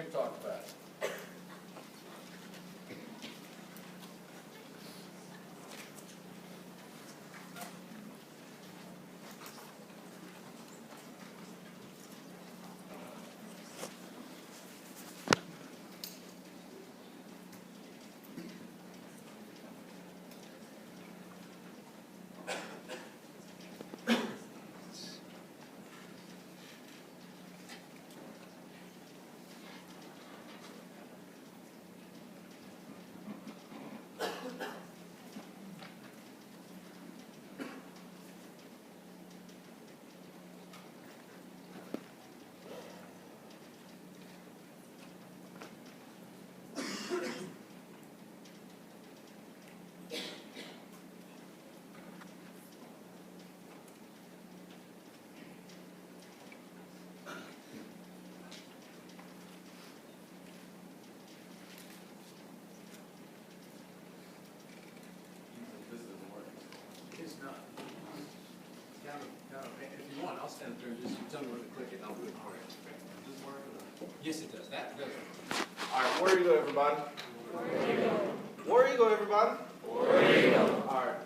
Nick talked about it. It's not. If you want, I'll stand through and just tell me where to click it and I'll do it for you. Does this work? Yes, it does. That does. All right, where you go, everybody? Where you go, everybody? All right.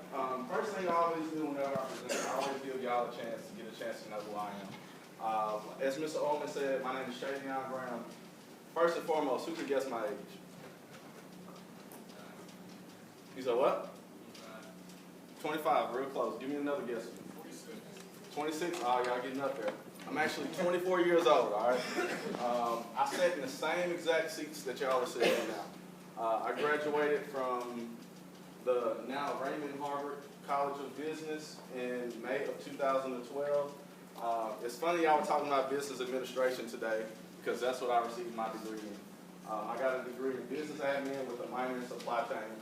First thing I always do whenever I present, I always give y'all a chance to know who I am. As Mr. Ullman said, my name is Schavion Graham. First and foremost, who can guess my age? You said what? 25, real close. Give me another guess. 26? Oh, y'all getting up there. I'm actually 24 years old, all right? I sat in the same exact seats that y'all are sitting in now. I graduated from the now Raymond Harvard College of Business in May of 2012. It's funny y'all were talking about business administration today because that's what I received my degree in. I got a degree in business admin with a minor in supply chain.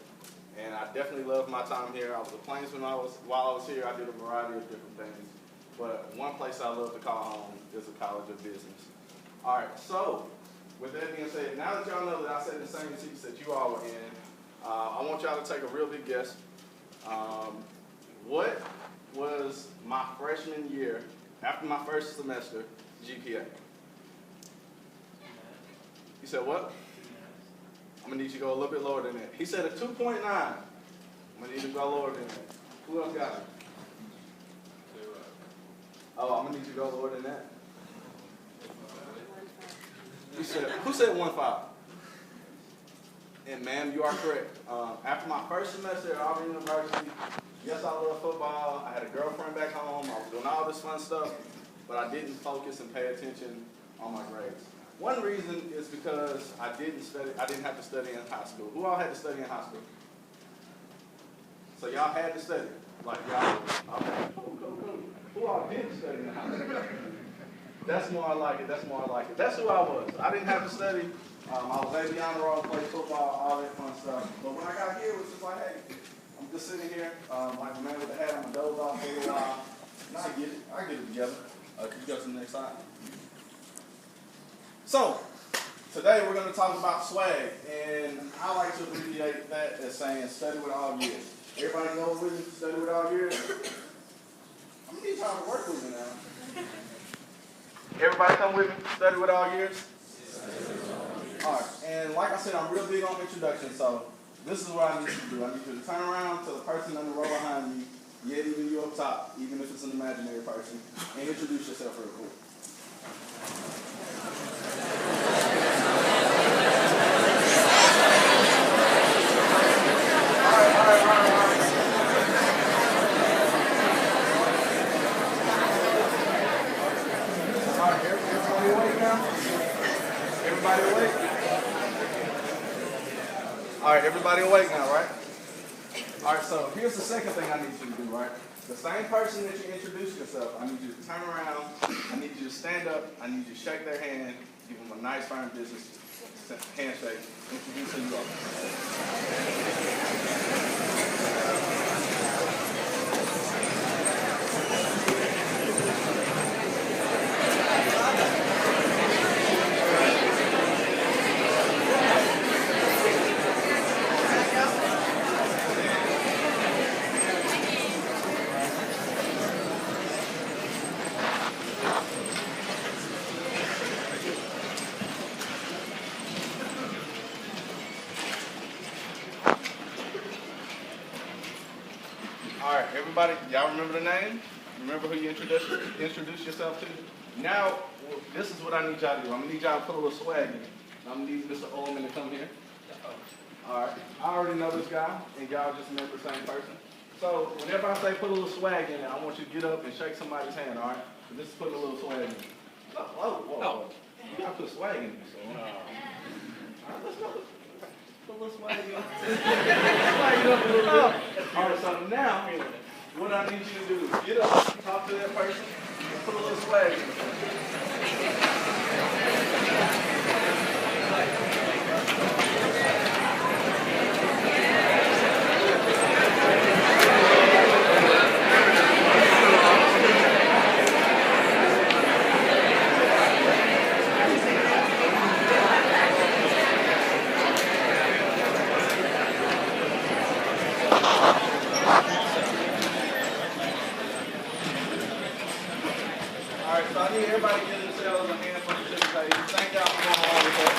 And I definitely loved my time here. I was a plainsman while I was here. I did a variety of different things. But one place I love to call home is the College of Business. All right, so with that being said, now that y'all know that I sat in the same seats that you all were in, I want y'all to take a real big guess. What was my freshman year, after my first semester, GPA? You said what? I'm going to need you to go a little bit lower than that. He said a 2.9. I'm going to need you to go lower than that. Who else got it? Oh, I'm going to need you to go lower than that. Who said 1.5? And ma'am, you are correct. After my first semester at Auburn University, yes, I love football. I had a girlfriend back home. I was doing all this fun stuff, but I didn't focus and pay attention on my grades. One reason is because I didn't have to study in high school. Who all had to study in high school? So y'all had to study. Like y'all, okay, cool. Who all didn't study in high school? That's more like it, that's who I was. I didn't have to study. I was able to be on the road, play football, all that fun stuff. But when I got here, it was just like, hey, I'm just sitting here, like a man with a hat, I'm going to doze off for a little while. And I get it together. Could you go to the next slide? So, today we're going to talk about swag, and I like to abbreviate that as saying study with all years. Everybody know with me, study with all years? I'm going to need y'all to work with me now. Everybody come with me, study with all years? All right, and like I said, I'm real big on introduction, so this is what I need you to do. I need you to turn around to the person on the row behind you, yet even you up top, even if it's an imaginary person, and introduce yourself real quick. All right, everybody awake now, right? All right, so here's the second thing I need you to do, right? The same person that you introduced yourself, I need you to turn around, I need you to stand up, I need you to shake their hand, give them a nice firm business handshake, introduce who you are. everybody, y'all remember the name? Remember who you introduced yourself to? Now, this is what I need y'all to do. I'm going to need y'all to put a little swag in. I'm going to need Mr. Ullman to come here. All right. I already know this guy, and y'all just met the same person. So whenever I say put a little swag in it, I want you to get up and shake somebody's hand, all right? So this is putting a little swag in it. Whoa. You got to put swag in it. So, all right, let's go. Put a little swag in it. Swag it up a little bit. All right, so now, what I need you to do is get up, talk to that person, and put a little swag in it. So I need everybody to give themselves a hand for participating. Thank y'all for doing all this work.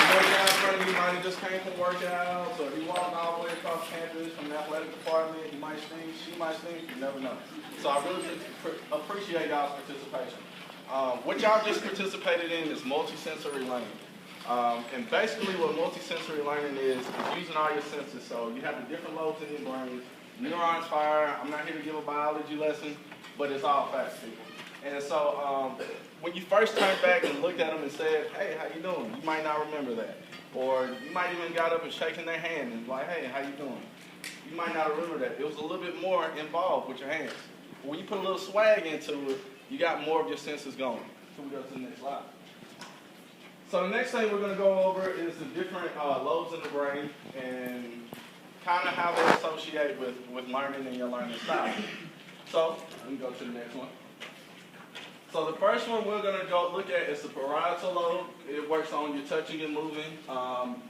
The guy in front of you might have just came from workouts, or he walked all the way across campus from the athletic department. He might stink, she might stink, you never know. So I really appreciate y'all's participation. What y'all just participated in is multisensory learning. And basically what multisensory learning is using all your senses. So you have the different lobes in your brain. Neurons fire. I'm not here to give a biology lesson, but it's all facts, people. And so when you first turned back and looked at them and said, hey, how you doing? You might not remember that. Or you might even got up and shaking their hand and like, hey, how you doing? You might not remember that. It was a little bit more involved with your hands. But when you put a little swag into it, you got more of your senses going. So we go to the next slide. So the next thing we're going to go over is the different lobes in the brain and kind of how they associate with learning and your learning style. So let me go to the next one. So the first one we're going to go look at is the parietal lobe. It works on your touching and moving.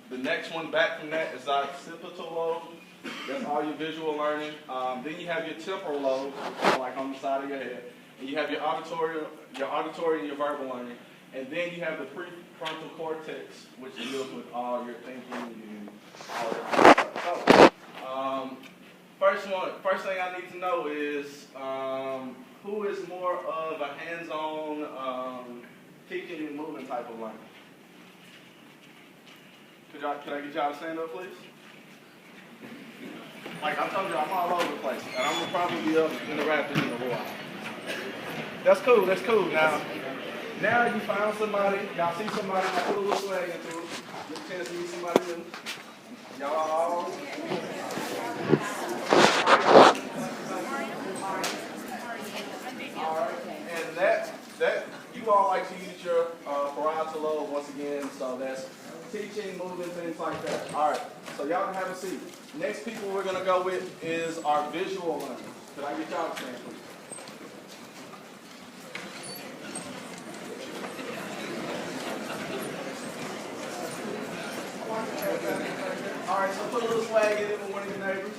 The next one back from that is the occipital lobe. That's all your visual learning. Then you have your temporal lobe, like on the side of your head. And you have your auditory and your verbal learning. And then you have the prefrontal cortex, which deals with all your thinking and all that stuff. So, first thing I need to know is who is more of a hands-on, kicking and moving type of learner? Could I get y'all to stand up, please? Like I told you, I'm all over the place, and I'm gonna probably be up in the rafters in a while. That's cool. Now you found somebody, y'all see somebody, y'all put a little swag into it. Get a chance to meet somebody new. Y'all all. Alright, and that you all like to use your parietal lobe once again, so that's teaching, moving, things like that. Alright, so y'all can have a seat. Next people we're gonna go with is our visual learners. Could I get y'all to stand, please? Alright, so put a little swag in it with one of your neighbors.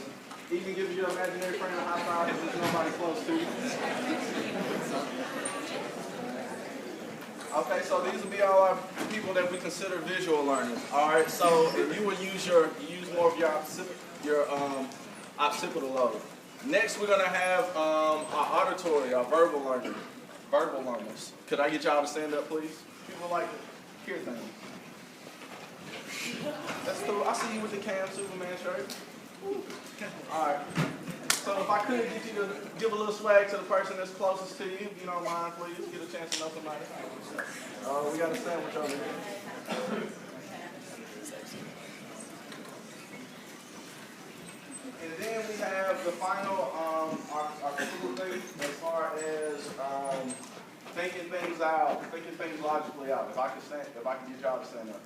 Even give your imaginary friend a high five if there's nobody close to you. Okay, so these will be all our people that we consider visual learners. Alright, so if you would use more of your occipital lobe. Next we're gonna have our auditory, our verbal learners. Could I get y'all to stand up, please? People like to hear things. That's cool. I see you with the Cam Superman shirt. Alright. So if I could get you to give a little swag to the person that's closest to you, if you don't mind, please. Get a chance to know somebody. Oh, we got a sandwich over here. And then we have the final, our typical thing as far as thinking things out, thinking things logically out. If I can get y'all to stand up.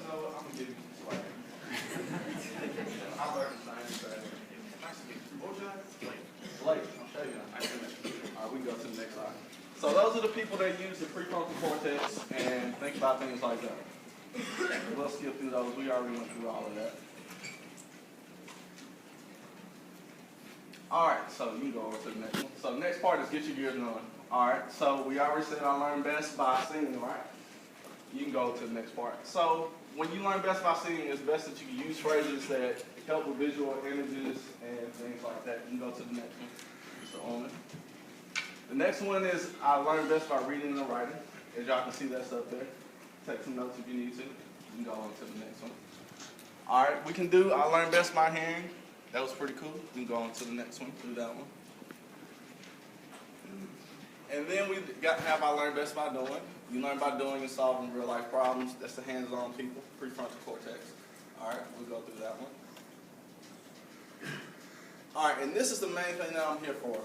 So I'm gonna give you some swag. I learned science. Nice to meet you. What was your name? Blake. I'll show you. Nice to meet you. All right, we can go to the next slide. So those are the people that use the prefrontal cortex and think about things like that. We'll skip through those. We already went through all of that. All right, so you can go over to the next one. So the next part is get your gears going. All right, so we already said I learn best by seeing, right? You can go to the next part. So when you learn best by seeing, it's best that you use phrases that help with visual images and things like that. You can go to the next one. Mr. Owen. The next one is I learned best by reading and writing. As y'all can see, that's up there. Take some notes if you need to. You can go on to the next one. All right, we can do I learned best by hearing. That was pretty cool. We can go on to the next one. Do that one. And then we have I learned best by doing. You learn by doing and solving real life problems. That's the hands-on people, prefrontal cortex. All right, we'll go through that one. All right, and this is the main thing that I'm here for.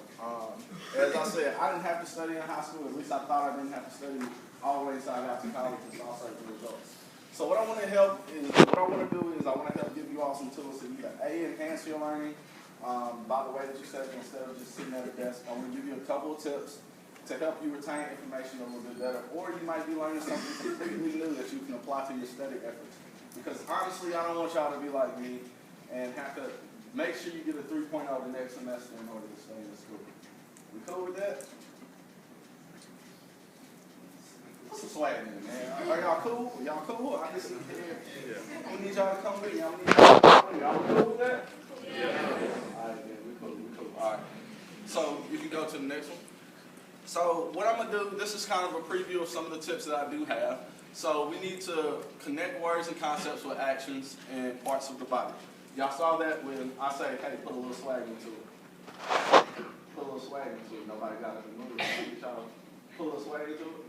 As I said, I didn't have to study in high school. At least I thought I didn't have to study all the way until I got to college and saw certain results. So what I want to help is, what I want to do is I want to help give you all some tools to either A, enhance your learning by the way that you study instead of just sitting at a desk. I want to give you a couple of tips to help you retain information a little bit better, or you might be learning something completely new that you can apply to your study efforts. Because honestly, I don't want y'all to be like me and have to make sure you get a 3.0 the next semester in order to stay in school. We cool with that? What's the swag in, man? Are y'all cool? Y'all cool? I just need y'all to come with me. Y'all cool with that? Yeah. All right, man. We cool. All right. So you can go to the next one. So what I'm going to do, this is kind of a preview of some of the tips that I do have. So we need to connect words and concepts with actions and parts of the body. Y'all saw that when I say, hey, put a little swag into it. Put a little swag into it. Nobody got it to move. Y'all put a little swag into it.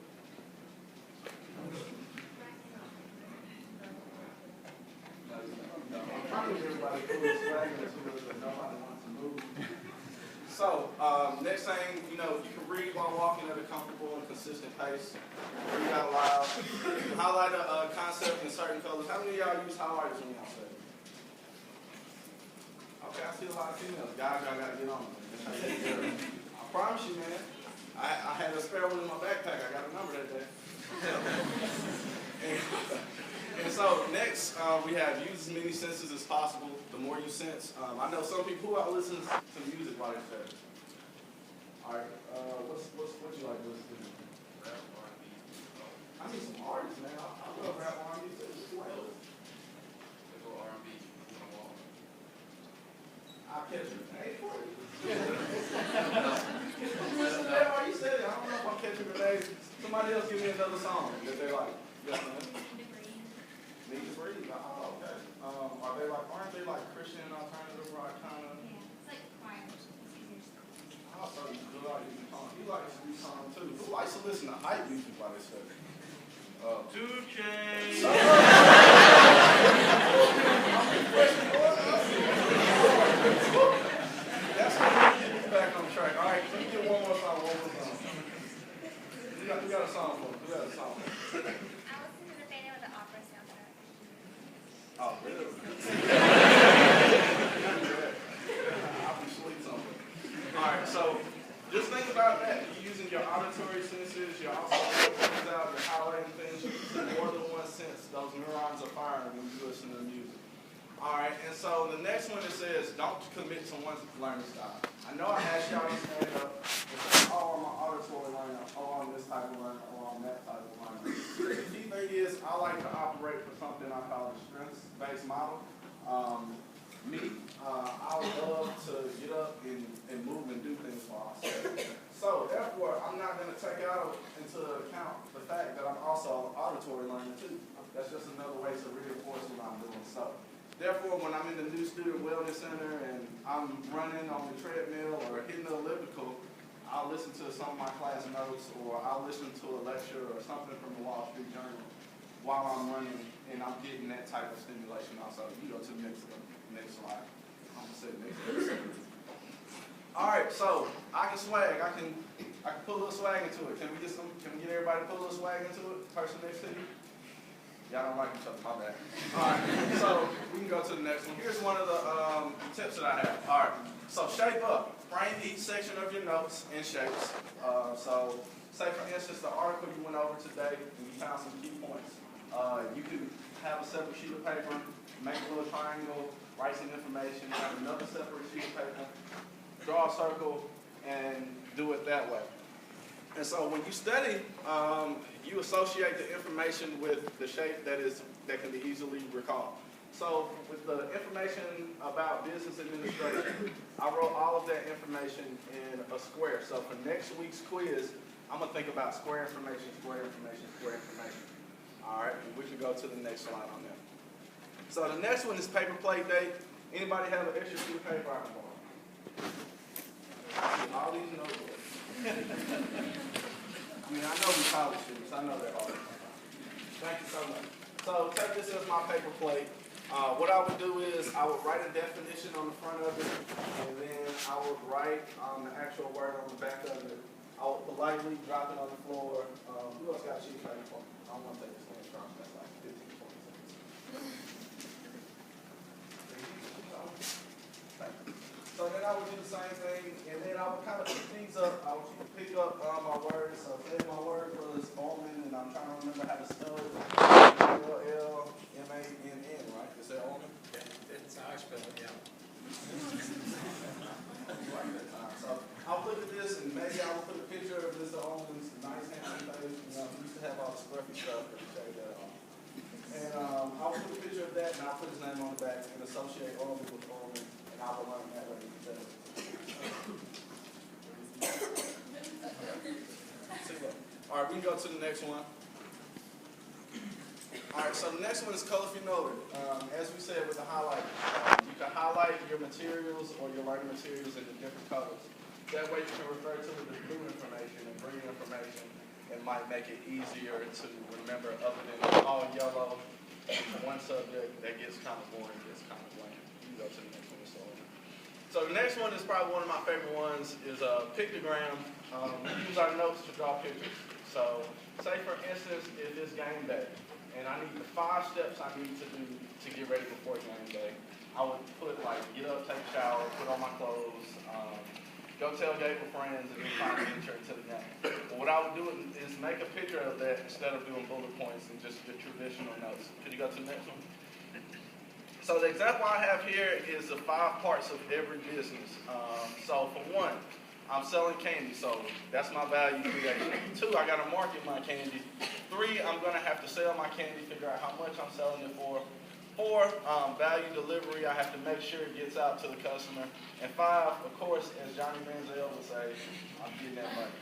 I'm trying to get everybody to put a little swag into it, but nobody wants to move. So, next thing, you can read while walking at a comfortable and consistent pace. Read out loud. Highlight a concept in certain colors. How many of y'all use highlighters when y'all study? Okay, I see a lot of females. Guys, y'all got to get on it. I promise you, man. I had a spare one in my backpack. I got a number that day. And so next, we have use as many senses as possible. The more you sense, I know some people who listen to music while they study. All right, what you like to listen to? Rap, R&B. I need some artists, man. I love rap, R&B too. Well, go R&B. I'll catch you. Hey, for it. Listen to that while you said it. I don't know if I'm catching grenades. Somebody else give me another song that they like. Yes, man. Need to breathe. Oh, okay. Aren't they like Christian alternative rock kind of? Yeah, it's like choir. Also, you like to do song. You like to do song too. Who likes to listen to hype music while they study? 2 Chainz. That's how we get this back on track. All right, let me get one more song. We got a song for it. We got a song. I listen to the Phantom of the Opera soundtrack. Oh, really? I'll be sweet something. All right, so just think about that. You're using your auditory senses, you're also things out, you're highlighting things, you're using more than one sense. Those neurons are firing when you listen to music. All right, and so the next one it says, don't commit to one learning style. I know I asked y'all to stand up and say, oh, I'm an auditory learner, oh, I'm this type of learner, oh, I'm that type of learner. The key thing is I like to operate for something I call a strengths-based model. I would love to get up and move and do things while I study. So therefore, I'm not going to take out into account the fact that I'm also an auditory learner too. That's just another way to reinforce what I'm doing. So therefore, when I'm in the new student wellness center and I'm running on the treadmill or hitting the elliptical, I'll listen to some of my class notes, or I'll listen to a lecture or something from the Wall Street Journal while I'm running, and I'm getting that type of stimulation also. You go to the next slide. I'm gonna say next slide. All right, so I can swag. I can put a little swag into it. Can we get everybody to put a little swag into it? Person next to you. Y'all don't like each other, my bad. All right, so we can go to the next one. Here's one of the tips that I have. All right, so shape up. Frame each section of your notes in shapes. So say, for instance, the article you went over today, and you found some key points. You can have a separate sheet of paper, make a little triangle, write some information, have another separate sheet of paper, draw a circle, and do it that way. And so when you study, you associate the information with the shape that can be easily recalled. So with the information about business administration, I wrote all of that information in a square. So for next week's quiz, I'm going to think about square information, square information, square information. All right, and we can go to the next slide on that. So the next one is paper plate date. Anybody have an extra sheet of paper I can borrow? All these notebooks. I mean, I know we college students. I know they're hard. Thank you so much. So take this as my paper plate. What I would do is I would write a definition on the front of it, and then I would write the actual word on the back of it. I would politely drop it on the floor. Who else got a sheet of paper for me? I don't want to take this thing strong. That's like 15, 20 seconds. So then I would do the same thing, and then I would kind of pick these up. I would pick up my words. So say my word was almond, and I'm trying to remember how to spell it. L-L-M-A-N-N, right? Is that almond? Yeah, it's how I spell it, yeah. So I'll look at this, and maybe I will put a picture of Mr. Almond's nice handsome face. You know, he used to have all the scruffy stuff, but he shaved that off. And I'll put a picture of that, and I'll put his name on the back and associate Almond with Almond, and I will learn that way. All right, we can go to the next one. All right, so the next one is colorfully noted. As we said with the highlight, you can highlight your materials or your learning materials in the different colors. That way you can refer to the blue information and green information. It might make it easier to remember other than all yellow. One subject that gets kind of boring, gets kind of bland. You can go to the next one. So the next one is probably one of my favorite ones is a pictogram. We use our notes to draw pictures. So say for instance, if it's game day, and I need the 5 steps I need to do to get ready before game day, I would put like get up, take a shower, put on my clothes, go tailgate with friends, and then finally enter into the game. But what I would do is make a picture of that instead of doing bullet points and just the traditional notes. Could you go to the next one? So the example I have here is the 5 parts of every business. So for one, I'm selling candy, so that's my value creation. 2, I got to market my candy. 3, I'm going to have to sell my candy, figure out how much I'm selling it for. 4, value delivery, I have to make sure it gets out to the customer. And 5, of course, as Johnny Manziel would say, I'm getting that money.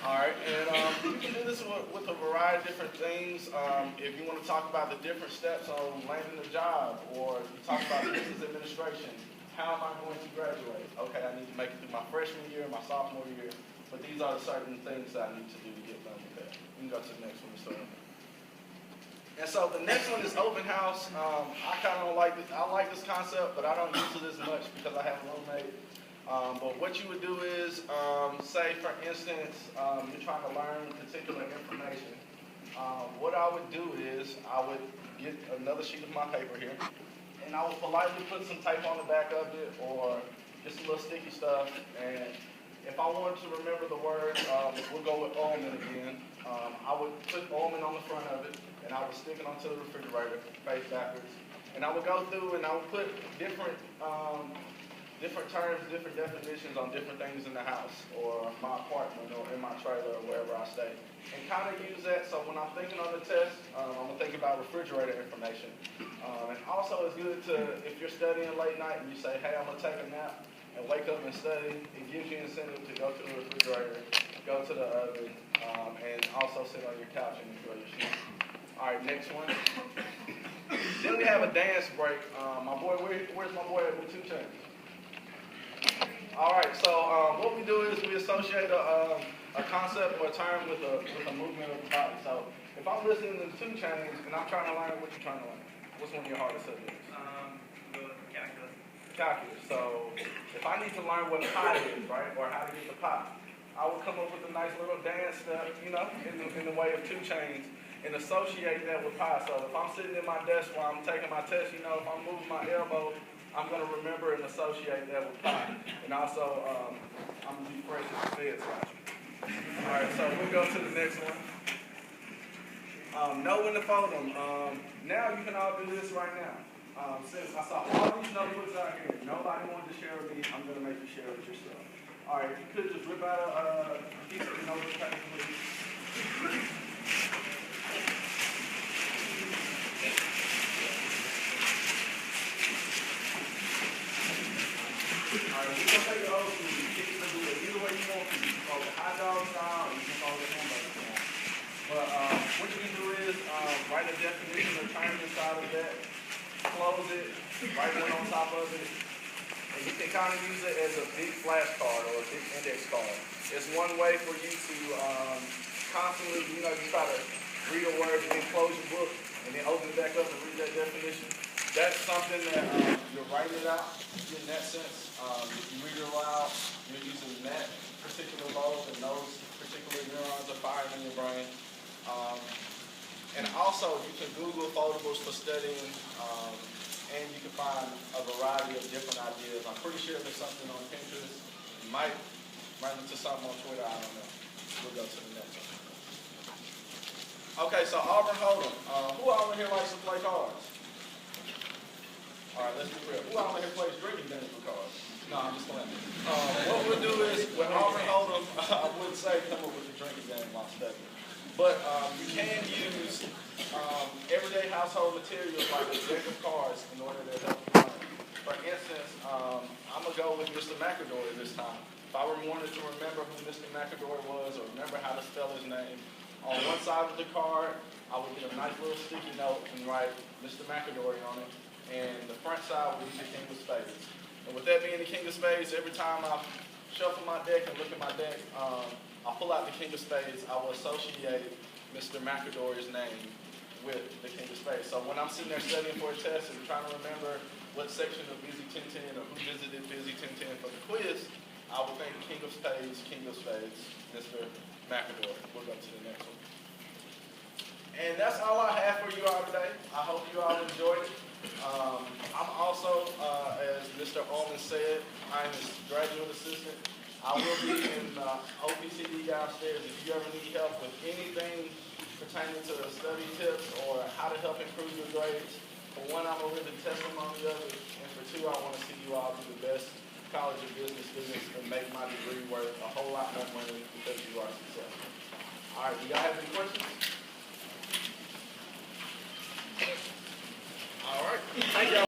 All right, and you can do this with a variety of different things. If you want to talk about the different steps on landing a job, or you talk about business administration, how am I going to graduate? Okay, I need to make it through my freshman year, my sophomore year, but these are the certain things that I need to do to get done with that. You can go to the next one. And so the next one is open house. I kind of don't like this. I like this concept, but I don't use it as much because I have a roommate. But what you would do is, say for instance, you're trying to learn particular information. What I would do is I would get another sheet of my paper here, and I would politely put some tape on the back of it or just a little sticky stuff. And if I wanted to remember the word, we'll go with almond again. I would put almond on the front of it, and I would stick it onto the refrigerator, face backwards. And I would go through and I would put different terms, different definitions on different things in the house or my apartment or in my trailer or wherever I stay. And kind of use that so when I'm thinking on the test, I'm going to think about refrigerator information. And also it's good to, if you're studying late night and you say, hey, I'm going to take a nap and wake up and study, it gives you incentive to go to the refrigerator, go to the oven, and also sit on your couch and enjoy your shoes. All right, next one. Then we have a dance break. My boy, where's my boy with 2 Chainz? All right, so what we do is we associate a concept or a term with a movement of the body. So if I'm listening to 2 Chainz and I'm trying to learn, what you trying to learn? What's one of your hardest subjects? Calculus. Calculus. So if I need to learn what pi is, right, or how to get the pi, I would come up with a nice little dance step, you know, in the way of 2 Chainz, and associate that with pi. So if I'm sitting in my desk while I'm taking my test, you know, if I'm moving my elbow, I'm going to remember and associate that with pi. And also, I'm going to be fresh as the feds watching. All right, so we'll go to the next one. Know when to fold them. Now you can all do this right now. Since I saw all these notebooks out here, nobody wanted to share with me, I'm going to make you share with yourself. All right, if you could just rip out a piece of your write a definition of term inside of that, close it, write one on top of it, and you can kind of use it as a big flashcard or a big index card. It's one way for you to constantly, you try to read a word and then close your book and then open it back up and read that definition. That's something that you're writing it out in that sense. If you read it aloud, you're using that particular lobe and those particular neurons are firing in your brain. And also, you can Google foldables for studying, and you can find a variety of different ideas. I'm pretty sure there's something on Pinterest. You might run into something on Twitter, I don't know. We'll go to the next one. Okay, so Auburn Hold'em. Who out here likes to play cards? All right, let's be real. Who out here plays drinking games with cards? No, I'm just playing. What we'll do is, with Auburn Hold'em, I wouldn't say come up with a drinking game while studying. But you can use everyday household materials like a deck of cards in order to help you learn. For instance, I'm going to go with Mr. McAdory this time. If I wanted to remember who Mr. McAdory was or remember how to spell his name, on one side of the card, I would get a nice little sticky note and write Mr. McAdory on it. And the front side would be the King of Spades. And with that being the King of Spades, every time I shuffle my deck and look at my deck, I pull out the King of Spades, I will associate Mr. McAdory's name with the King of Spades. So when I'm sitting there studying for a test and trying to remember what section of Busy 1010 or who visited Busy 1010 for the quiz, I will think King of Spades, Mr. McAdory. We'll go to the next one. And that's all I have for you all today. I hope you all enjoyed it. I'm also, as Mr. Ullman said, I'm his graduate assistant. I will be in OPCD downstairs if you ever need help with anything pertaining to study tips or how to help improve your grades. For one, I'm a living testimony of it, and for two, I want to see you all be the best college of business students and make my degree worth a whole lot more money because you are successful. All right, do y'all have any questions? All right, thank y'all.